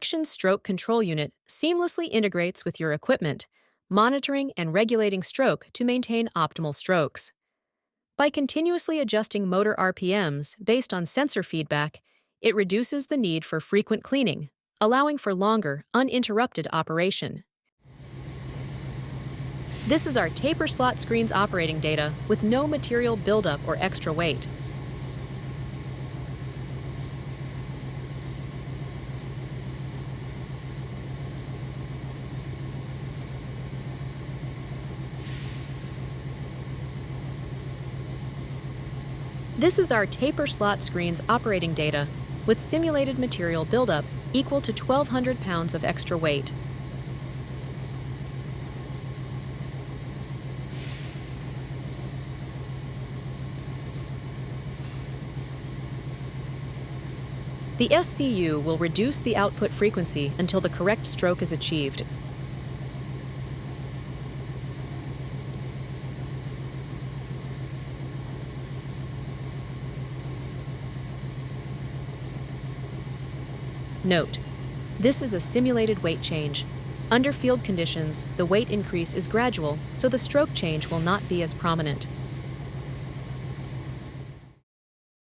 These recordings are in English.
Action Stroke Control Unit seamlessly integrates with your equipment, monitoring and regulating stroke to maintain optimal strokes. By continuously adjusting motor RPMs based on sensor feedback, it reduces the need for frequent cleaning, allowing for longer, uninterrupted operation. This is our taper slot screen's operating data with no material buildup or extra weight. This is our taper slot screen's operating data with simulated material buildup equal to 1,200 pounds of extra weight. The SCU will reduce the output frequency until the correct stroke is achieved. Note: this is a simulated weight change. Under field conditions, the weight increase is gradual, so the stroke change will not be as prominent.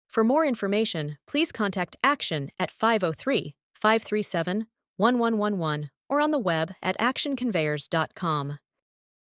For more information, please contact Action at 503-537-1111 or on the web at actionconveyors.com.